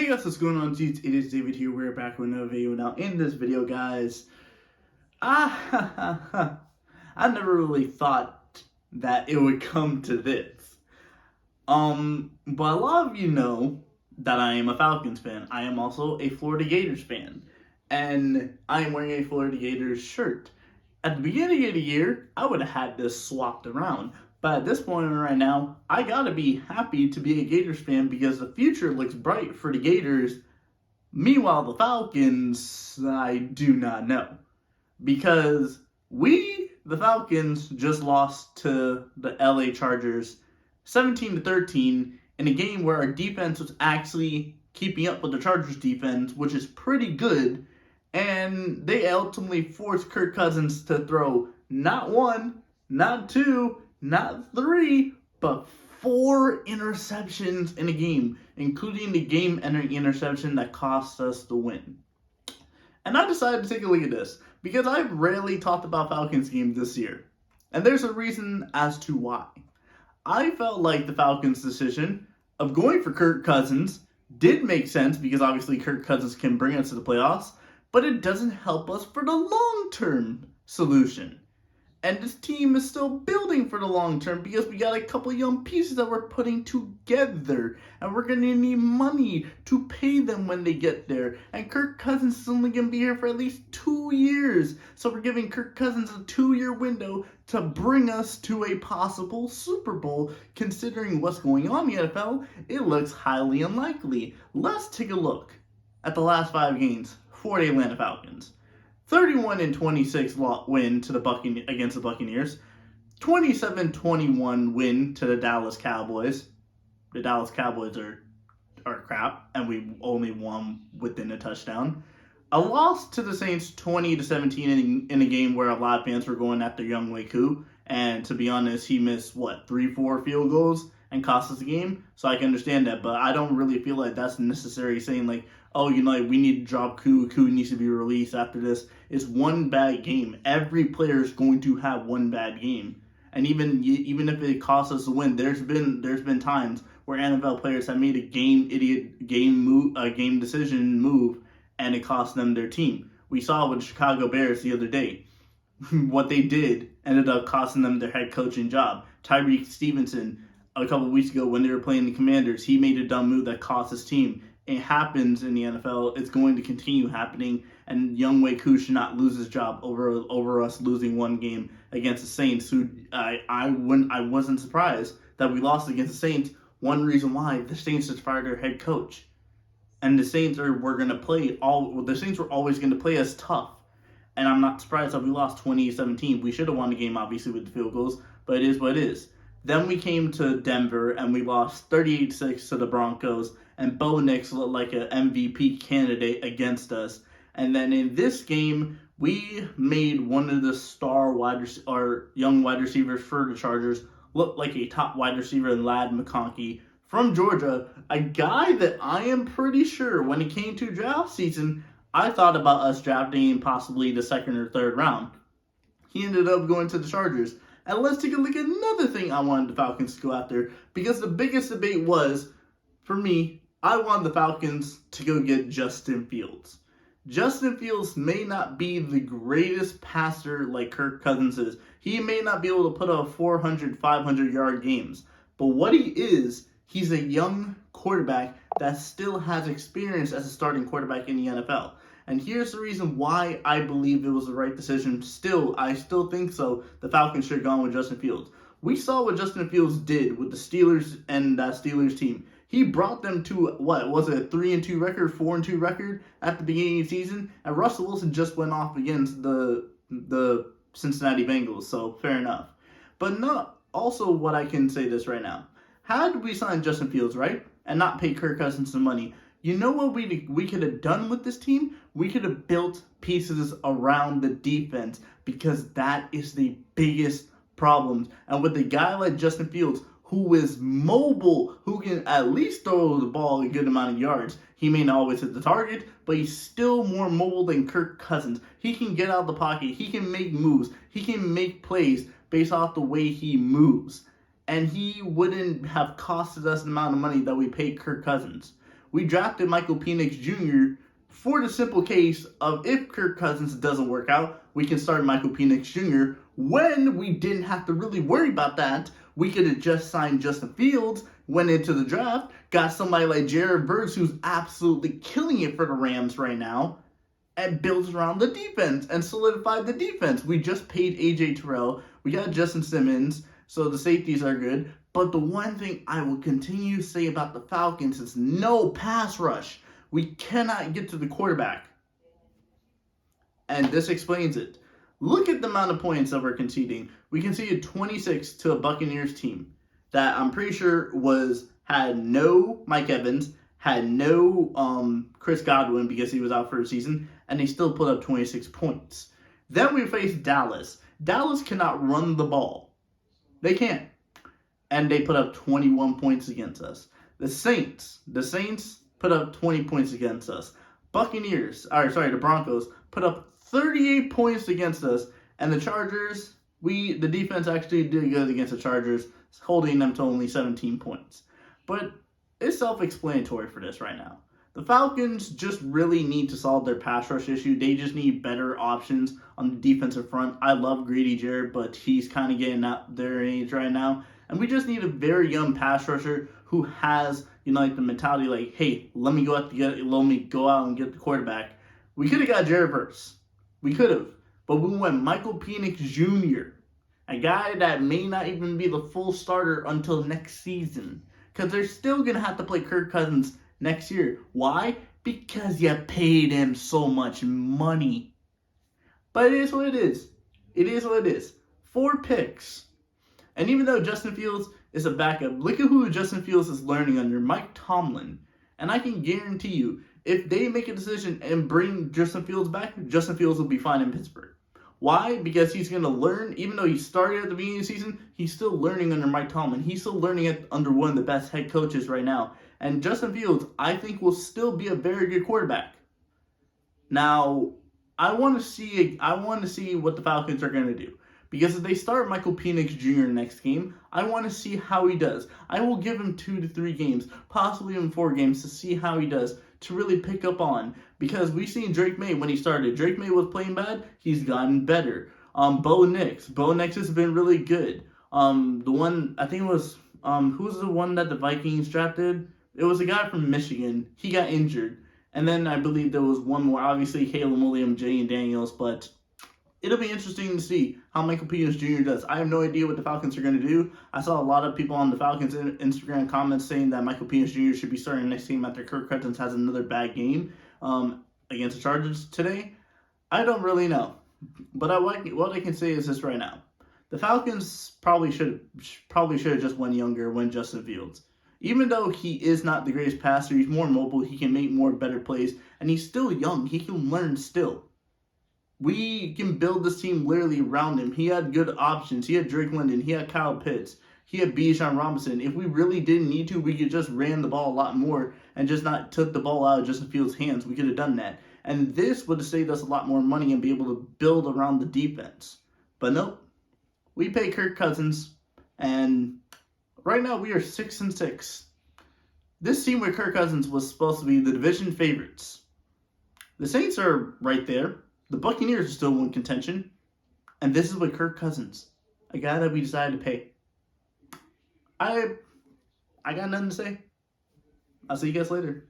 Hey guys, what's going on, dudes? It is David here. We're back with another video. Now, in this video, guys, I never really thought that it would come to this. But a lot of you know that I am a Falcons fan. I am also a Florida Gators fan, and I am wearing a Florida Gators shirt. At the beginning of the year, I would have had this swapped around. But at this point right now, I gotta be happy to be a Gators fan because the future looks bright for the Gators. Meanwhile, the Falcons, I do not know. Because the Falcons, just lost to the LA Chargers 17-13 in a game where our defense was actually keeping up with the Chargers defense, which is pretty good. And they ultimately forced Kirk Cousins to throw not one, not two, not three, but 4 interceptions in a game, including the game-ending interception that cost us the win. And I decided to take a look at this, because I've rarely talked about Falcons games this year. And there's a reason as to why. I felt like the Falcons' decision of going for Kirk Cousins did make sense, because obviously Kirk Cousins can bring us to the playoffs, but it doesn't help us for the long-term solution. And this team is still building for the long term because we got a couple young pieces that we're putting together. And we're going to need money to pay them when they get there. And Kirk Cousins is only going to be here for at least 2 years. So we're giving Kirk Cousins a 2-year window to bring us to a possible Super Bowl. Considering what's going on in the NFL, it looks highly unlikely. Let's take a look at the last 5 games for the Atlanta Falcons. 31-26 win to against the Buccaneers. 27-21 win to the Dallas Cowboys. The Dallas Cowboys are crap, and we only won within a touchdown. A loss to the Saints 20-17 in a game where a lot of fans were going after Younghoe Koo, and to be honest, he missed 3-4 field goals and cost us the game. So I can understand that, but I don't really feel like that's necessary saying oh, we need to drop Koo. Koo needs to be released after this. It's one bad game. Every player is going to have one bad game. And even if it costs us a win, there's been times where NFL players have made a game decision move, and it cost them their team. We saw with the Chicago Bears the other day. What they did ended up costing them their head coaching job. Tyreek Stevenson, a couple weeks ago when they were playing the Commanders, he made a dumb move that cost his team. It happens in the NFL. It's going to continue happening, and Younghoe Koo should not lose his job over us losing one game against the Saints. Who I wasn't surprised that we lost against the Saints. One reason why the Saints just fired their head coach, and the Saints were always going to play us tough, and I'm not surprised that we lost 20-17. We should have won the game obviously with the field goals, but it is what it is. Then we came to Denver and we lost 38-6 to the Broncos. And Bo Nix looked like an MVP candidate against us. And then in this game, we made one of the young wide receivers for the Chargers look like a top wide receiver in Ladd McConkey from Georgia. A guy that I am pretty sure when it came to draft season, I thought about us drafting in possibly the 2nd or 3rd round. He ended up going to the Chargers. And let's take a look at another thing I wanted the Falcons to go after. Because the biggest debate was, for me, I wanted the Falcons to go get Justin Fields. Justin Fields may not be the greatest passer like Kirk Cousins is. He may not be able to put up 400, 500-yard games. But what he is, he's a young quarterback that still has experience as a starting quarterback in the NFL. And here's the reason why I believe it was the right decision. I still think so. The Falcons should have gone with Justin Fields. We saw what Justin Fields did with the Steelers and that Steelers team. He brought them to, a 3-2 record, 4-2 record at the beginning of the season. And Russell Wilson just went off against the Cincinnati Bengals, so fair enough. But not also what I can say this right now. Had we signed Justin Fields, right, and not pay Kirk Cousins some money, you know what we could have done with this team? We could have built pieces around the defense, because that is the biggest problem. And with a guy like Justin Fields, who is mobile, who can at least throw the ball a good amount of yards. He may not always hit the target, but he's still more mobile than Kirk Cousins. He can get out of the pocket. He can make moves. He can make plays based off the way he moves. And he wouldn't have costed us the amount of money that we paid Kirk Cousins. We drafted Michael Penix Jr. for the simple case of if Kirk Cousins doesn't work out, we can start Michael Penix Jr. When we didn't have to really worry about that, we could have just signed Justin Fields, went into the draft, got somebody like Jared Verse who's absolutely killing it for the Rams right now, and builds around the defense and solidified the defense. We just paid AJ Terrell. We got Justin Simmons, so the safeties are good. But the one thing I will continue to say about the Falcons is no pass rush. We cannot get to the quarterback. And this explains it. Look at the amount of points that we're conceding. We conceded 26 to a Buccaneers team that I'm pretty sure had no Mike Evans, had no Chris Godwin because he was out for a season, and they still put up 26 points. Then we faced Dallas. Dallas cannot run the ball. They can't. And they put up 21 points against us. The Saints put up 20 points against us. The Broncos put up 38 points against us. And the Chargers, the defense actually did good against the Chargers, holding them to only 17 points. But it's self-explanatory for this right now. The Falcons just really need to solve their pass rush issue. They just need better options on the defensive front. I love Grady Jarrett, but he's kind of getting out their age right now. And we just need a very young pass rusher who has, like the mentality like, hey, let me go out and get the quarterback. We could have got Jared Verse. We could have. But we went Michael Penix Jr., a guy that may not even be the full starter until next season. Because they're still going to have to play Kirk Cousins next year. Why? Because you paid him so much money. But it is what it is. It is what it is. 4 picks. And even though Justin Fields is a backup, look at who Justin Fields is learning under, Mike Tomlin. And I can guarantee you, if they make a decision and bring Justin Fields back, Justin Fields will be fine in Pittsburgh. Why? Because he's going to learn, even though he started at the beginning of the season, he's still learning under Mike Tomlin. He's still learning under one of the best head coaches right now. And Justin Fields, I think, will still be a very good quarterback. Now, I want to see what the Falcons are going to do. Because if they start Michael Penix Jr. next game, I want to see how he does. I will give him 2 to 3 games, possibly even 4 games, to see how he does, to really pick up on. Because we've seen Drake May when he started. Drake May was playing bad. He's gotten better. Bo Nix has been really good. The one, I think it was, who's the one that the Vikings drafted? It was a guy from Michigan. He got injured. And then I believe there was one more, obviously Caleb Williams, Jay Daniels, but it'll be interesting to see how Michael Penix Jr. does. I have no idea what the Falcons are going to do. I saw a lot of people on the Falcons Instagram comments saying that Michael Penix Jr. should be starting next game after Kirk Cousins has another bad game against the Chargers today. I don't really know. But what I can say is this right now. The Falcons probably should have just went younger, went Justin Fields. Even though he is not the greatest passer, he's more mobile, he can make more better plays, and he's still young. He can learn still. We can build this team literally around him. He had good options. He had Drake London. He had Kyle Pitts. He had Bijan Robinson. If we really didn't need to, we could just ran the ball a lot more and just not took the ball out of Justin Fields' hands. We could have done that. And this would have saved us a lot more money and be able to build around the defense. But nope. We pay Kirk Cousins, and right now we are 6-6. This team with Kirk Cousins was supposed to be the division favorites. The Saints are right there. The Buccaneers are still in contention. And this is with Kirk Cousins, a guy that we decided to pay. I got nothing to say. I'll see you guys later.